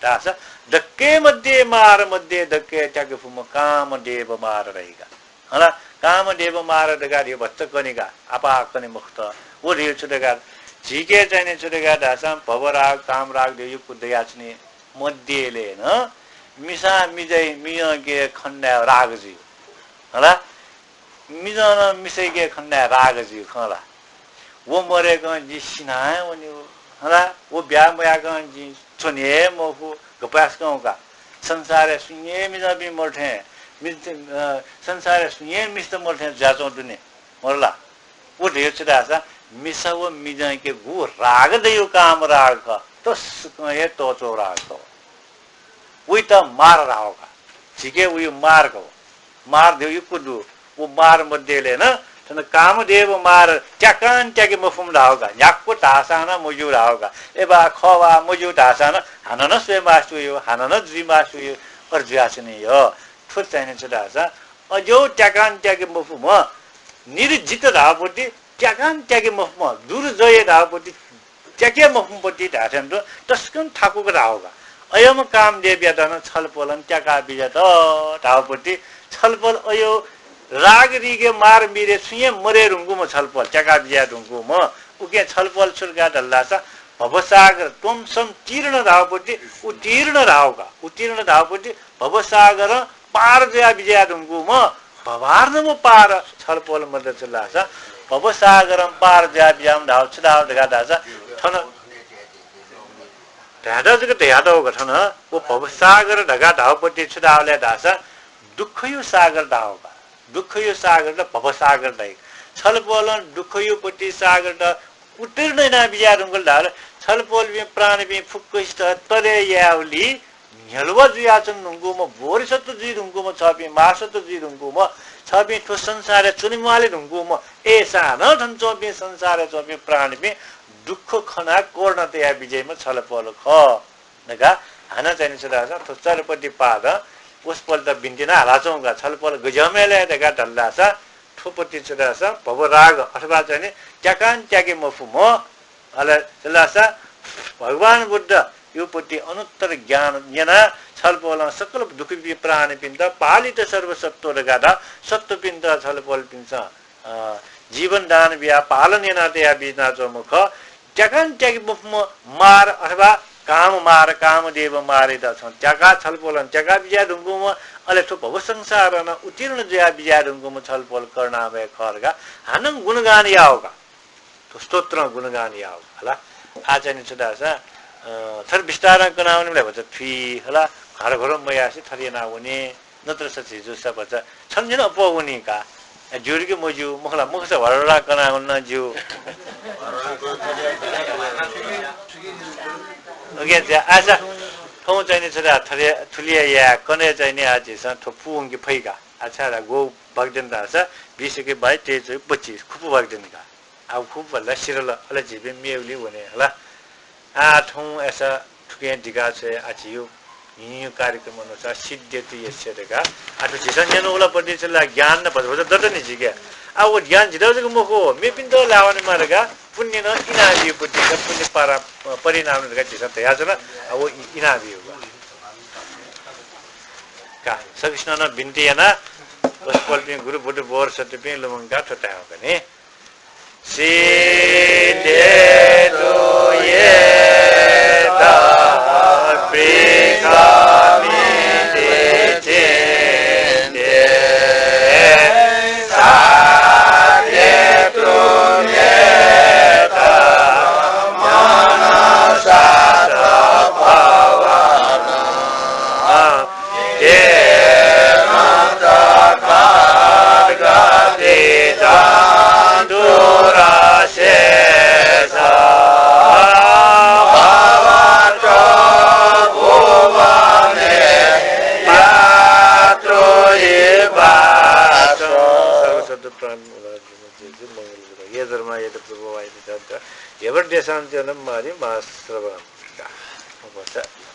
दास दक्के मध्ये मार मध्ये दक्के ट्याके फुम काम देव मार रहेगा होला काम देव मार दगा दे बच्च कनिगा आपा कनि मुक्त वो रियो छुदगा झिके चाहिने छुटेका ढासा भवराग कामराग देव कुदयाच्ने मध्येले न मिसा मिजै मियगे खण्डा रागजी होला मिजन मिसैगे खण्डा रागजी खला वो मरे गन जी सिनाय वनि होला वो ब्या मया गन जी छने मफु गपास का संसार सुnye मिजा बि मर्थे संसार सुnye मिस्त मर्थे जाचो दुने मरला वो धेर छुदासा मिसव मिजाय के गु राग देयो काम राग का तो ये तो चो राग को वही तो मार रहा होगा ठीक है वही मार को मार दे कुदू वो मार मध्ये ले ना तो काम देव मार ट्याकान ट्याके मफुम रहा होगा याको ढासाना मुजु रहा होगा ए बा खवा मुजु ढासाना हानन स्वे मासु यो हानन जी मासु यो और ज्यासने यो ठुट चाहिने छ ढासा अजो ट्याकान ट्याके मफुम निर्जित धावपट्टि ट्याकान ट्याके मफुम दूर जय धावपट्टि ट्याके मफुमपट्टि ढाठन तस्कन ठाकुको धावगा अयम काम दे ब्यादन छलपलन ट्याका बिजत धावपट्टि छलपल अयो राग रिगे मार मिरे सुये मरे रुंगुम छलपल ट्याका बिया रुंगुम उके छलपल सुर्गा डल्लासा भवसागर त्वमसम तीर्ण धावपट्टि उत्तीर्ण धावपट्टि भवसागर पार जया विजया रुंगुम भवार्णम पार छलपल मध्य चल्लासा भवसागरम पार जया विजयाम धाव छदाव ढगा दासा ठन ढाडजको ढ्याडो गठन वो भवसागर ढगा धावपट्टि छदावले दासा दुःखयो सागर धावगा दुःखयो सागर र भवसागर दै छलपल दुःखयोपट्टि सागर द उत्तीर्ण ना विजया रुंगल धार छलपल बि प्राण बि फुक्कइष्ट तरे यावली न्यलवा जुयाचन नुंगुम बोरिसत जि रुंगुम छबि मासत जि रुंगुम छबि ठो संसार चुनिमाले रुंगुम एसा न धन चोबि संसार चोबि प्राण बि दुःख खना कोर्णतया विजयमा छलपल ख नगा हाना चाहिँ छदासा थो चरपट्टि पाद उसपल्ट बिन्दिना हालाचौंगा छलपल गजमेले दगा डल्लासा ठोपट्टि छदासा भवराग अथवा चाहिँ ट्याकान ट्याके मफुम अले चल्लासा भगवान बुद्ध योपट्टि अनुत्तर ज्ञान जना छलपल सकल दुःख प्राण पिन्द पालित सर्वसत्व गादा सत्व पिन्द छलपल पिन्छ जीवन दान बिया पालन यनातया बिना चमुख ट्याकान ट्याके मफुम मार अथवा काम देव मारेद छन् ट्याका छलपलन ट्याका बिया ढुङ्गुम अले ठो भव संसार न उत्तीर्ण जया बिया ढुङ्गुम छलपल कर्णामय खरगा हानं गुणगान यावगा तो स्तोत्र गुणगान याव हला आचार्य छदासा थर विस्तार कनाउनेले भन्छ थी हला घर घर मयासी थरिना हुने नत्र सचि जुसा भन्छ छन्जिन अपहुनी का जुरके मजु मुखला मुखसे भरला कनाउन जु ओके आजा थौ चाहिँ छदा थरे थुलिया या कने चाहिँ नि आज स थपुंगी फैगा अच्छा गो भगदन दासा बिसके बाइ ते चाहिँ 25 खुप भगदन का अब खुप भला सिरल अले जिबे मेउली भने होला आठौं ऐसा ठुके दिगा छ आचियो यी कार्यक्रम अनुसार सिद्धति यसरेगा आठो जिसन होला पट्टि चला ज्ञान न भजभज दटनी जिगे अब ज्ञान जिदाजको मुखो मे पिन्द लावने मार्गा पुण्य न इनाबियो पट्टि पुण्य पारा परिणाम नगा जिसन तया छ न अब इनाबियो का सकृष्ण न बिन्तियाना उसपल्पि गुरु बुद्ध बोर सत्यपि लमंगा ठटायो भने सिद्धे तो ये ता प्रेखामि देचे दे सारे तुने ता मनसा भवाना ये माता कार्गा देता Ever desantianam mari masrava.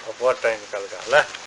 Apa time kalkala.